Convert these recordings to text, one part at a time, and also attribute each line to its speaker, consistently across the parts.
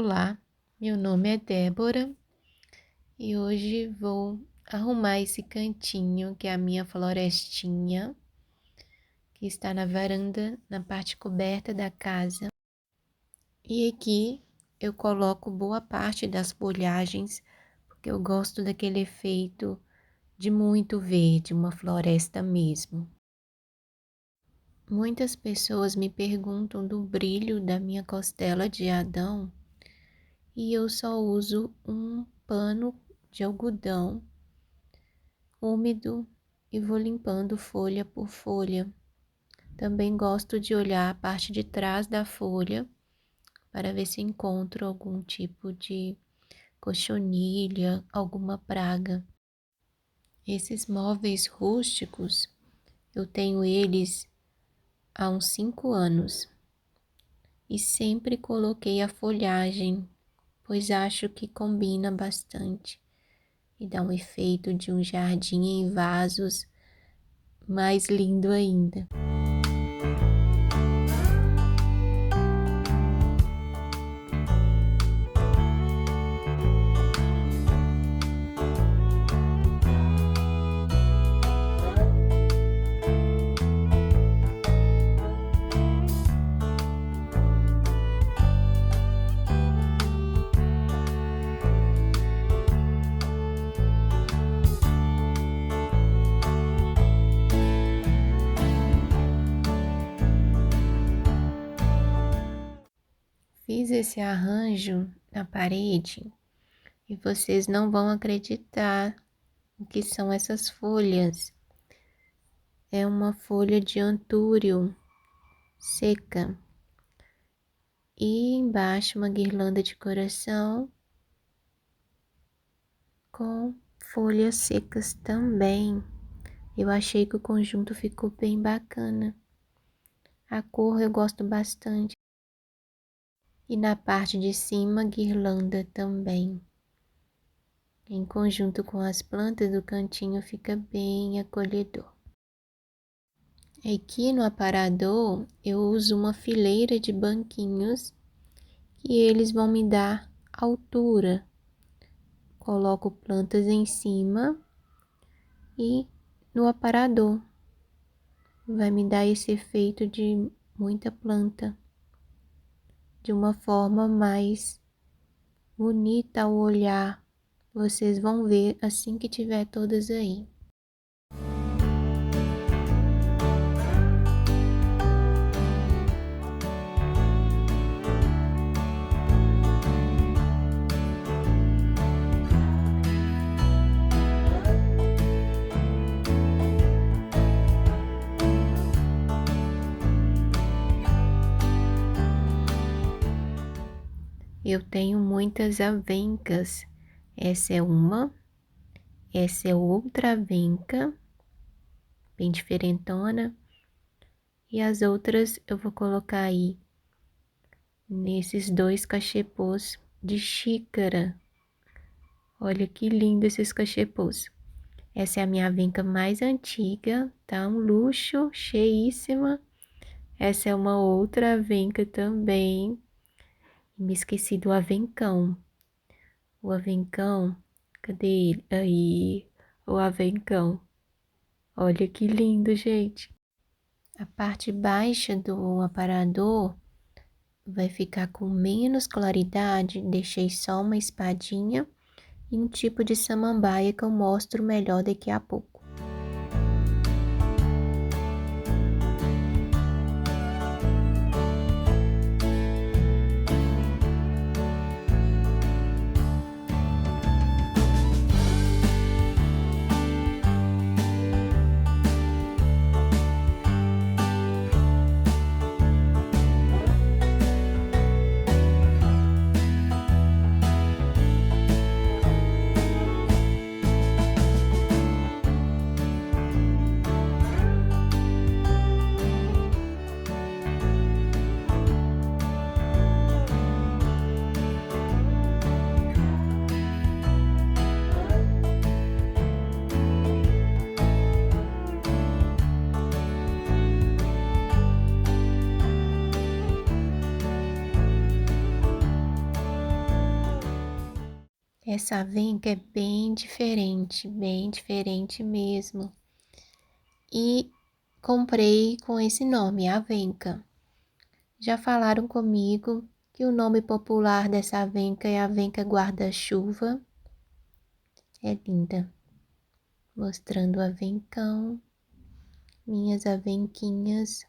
Speaker 1: Olá, meu nome é Débora e hoje vou arrumar esse cantinho que é a minha florestinha, que está na varanda, na parte coberta da casa. E aqui eu coloco boa parte das folhagens, porque eu gosto daquele efeito de muito verde, uma floresta mesmo. Muitas pessoas me perguntam do brilho da minha costela de Adão. E eu só uso um pano de algodão úmido e vou limpando folha por folha. Também gosto de olhar a parte de trás da folha para ver se encontro algum tipo de cochonilha, alguma praga. Esses móveis rústicos, eu tenho eles há uns 5 anos e sempre coloquei a folhagem, pois acho que combina bastante e dá um efeito de um jardim em vasos mais lindo ainda. Fiz esse arranjo na parede e vocês não vão acreditar o que são essas folhas. É uma folha de antúrio seca e embaixo uma guirlanda de coração com folhas secas também. Eu achei que o conjunto ficou bem bacana. A cor eu gosto bastante. E na parte de cima, guirlanda também. Em conjunto com as plantas do cantinho fica bem acolhedor. Aqui no aparador eu uso uma fileira de banquinhos que eles vão me dar altura. Coloco plantas em cima e no aparador vai me dar esse efeito de muita planta, de uma forma mais bonita ao olhar. Vocês vão ver assim que tiver todas aí. Eu tenho muitas avencas. Essa é uma, essa é outra avenca, bem diferentona. E as outras eu vou colocar aí, nesses 2 cachepôs de xícara. Olha que lindo esses cachepôs. Essa é a minha avenca mais antiga, tá? Um luxo, cheíssima. Essa é uma outra avenca também. Me esqueci do avencão. O avencão, cadê ele? Aí, o avencão. Olha que lindo, gente. A parte baixa do aparador vai ficar com menos claridade. Deixei só uma espadinha e um tipo de samambaia que eu mostro melhor daqui a pouco. Essa avenca é bem diferente mesmo. E comprei com esse nome, avenca. Já falaram comigo que o nome popular dessa avenca é avenca guarda-chuva. É linda. Mostrando o avencão, minhas avenquinhas.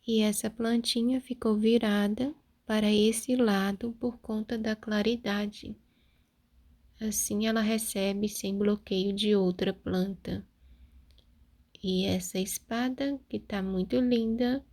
Speaker 1: E essa plantinha ficou virada para esse lado por conta da claridade. Assim ela recebe sem bloqueio de outra planta. E essa espada, que tá muito linda.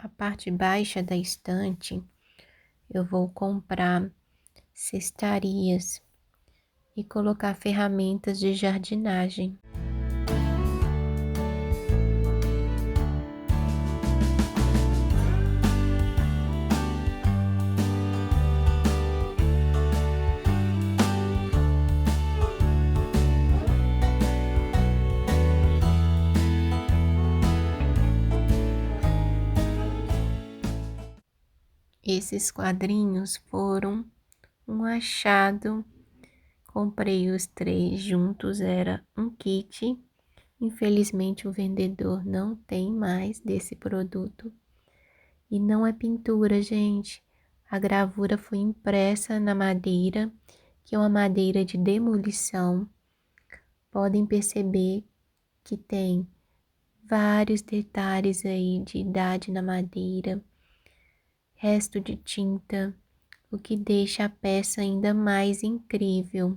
Speaker 1: A parte baixa da estante, eu vou comprar cestarias e colocar ferramentas de jardinagem. Esses quadrinhos foram um achado. Comprei os 3 juntos, era um kit. Infelizmente o vendedor não tem mais desse produto. E não é pintura, gente. A gravura foi impressa na madeira, que é uma madeira de demolição. Podem perceber que tem vários detalhes aí de idade na madeira, resto de tinta, o que deixa a peça ainda mais incrível.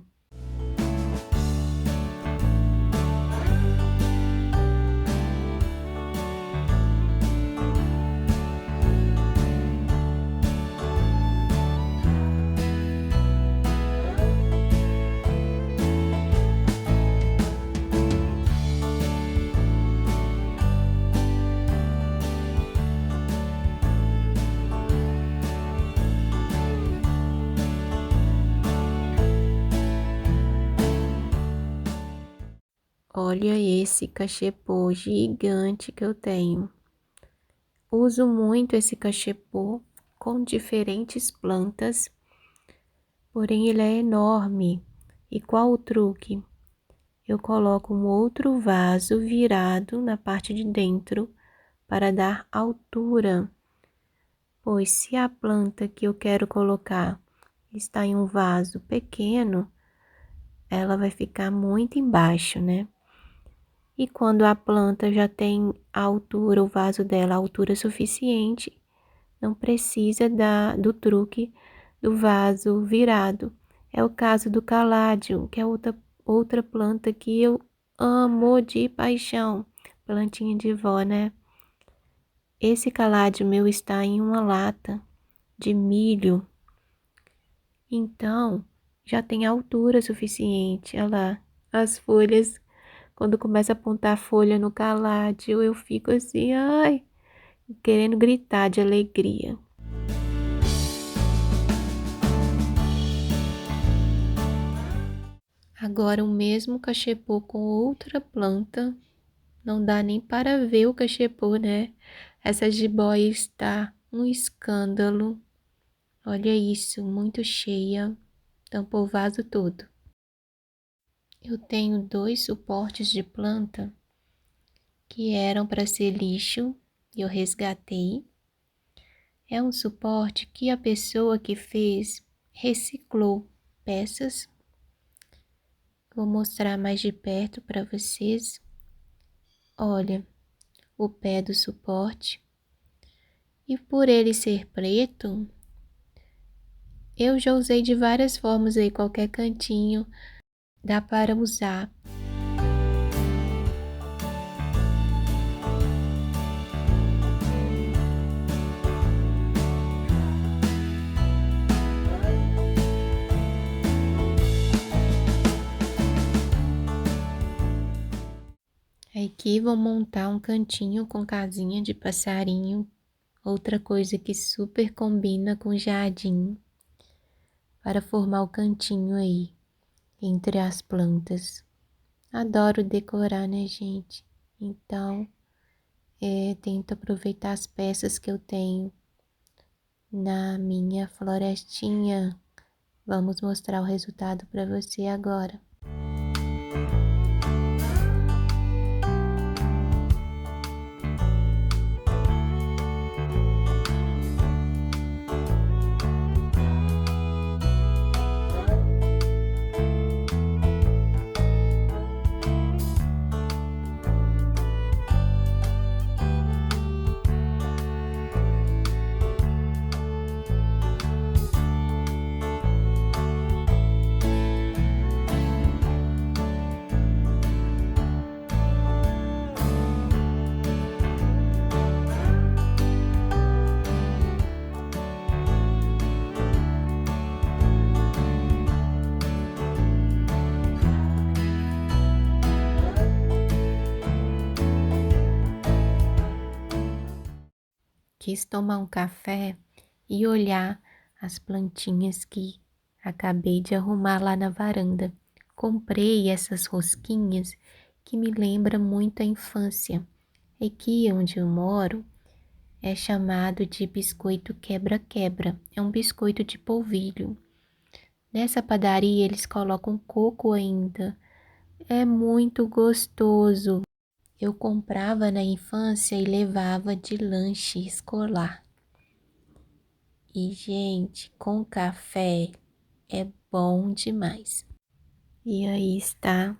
Speaker 1: Olha esse cachepô gigante que eu tenho. Uso muito esse cachepô com diferentes plantas, porém ele é enorme. E qual o truque? Eu coloco um outro vaso virado na parte de dentro para dar altura, pois se a planta que eu quero colocar está em um vaso pequeno, ela vai ficar muito embaixo, né? E quando a planta já tem a altura, o vaso dela, a altura suficiente, não precisa do truque do vaso virado. É o caso do caládio, que é outra planta que eu amo de paixão. Plantinha de vó, né? Esse caládio meu está em uma lata de milho. Então, já tem altura suficiente. Olha lá, as folhas. Quando começa a apontar a folha no caládio, eu fico assim, ai, querendo gritar de alegria. Agora o mesmo cachepô com outra planta, não dá nem para ver o cachepô, né? Essa jiboia está um escândalo. Olha isso, muito cheia, tampou o vaso todo. Eu tenho 2 suportes de planta que eram para ser lixo e eu resgatei. É um suporte que a pessoa que fez reciclou peças. Vou mostrar mais de perto para vocês. Olha, o pé do suporte. E por ele ser preto, eu já usei de várias formas aí, qualquer cantinho dá para usar. aqui vou montar um cantinho com casinha de passarinho, outra coisa que super combina com o jardim, para formar o cantinho aí, entre as plantas. Adoro decorar, né, gente? Então, tento aproveitar as peças que eu tenho na minha florestinha. Vamos mostrar o resultado para você agora. Quis tomar um café e olhar as plantinhas que acabei de arrumar lá na varanda. Comprei essas rosquinhas que me lembram muito a infância. Aqui onde eu moro é chamado de biscoito quebra-quebra. É um biscoito de polvilho. Nessa padaria eles colocam coco ainda. É muito gostoso. Eu comprava na infância e levava de lanche escolar. E, gente, com café é bom demais. E aí está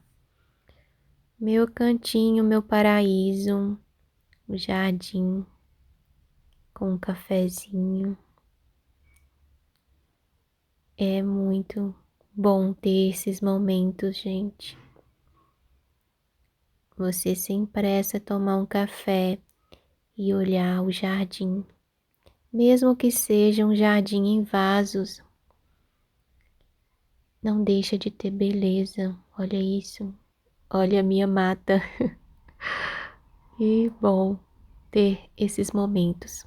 Speaker 1: meu cantinho, meu paraíso, o jardim com um cafezinho. É muito bom ter esses momentos, gente. Você sem pressa tomar um café e olhar o jardim. Mesmo que seja um jardim em vasos, não deixa de ter beleza. Olha isso. Olha a minha mata. E bom ter esses momentos.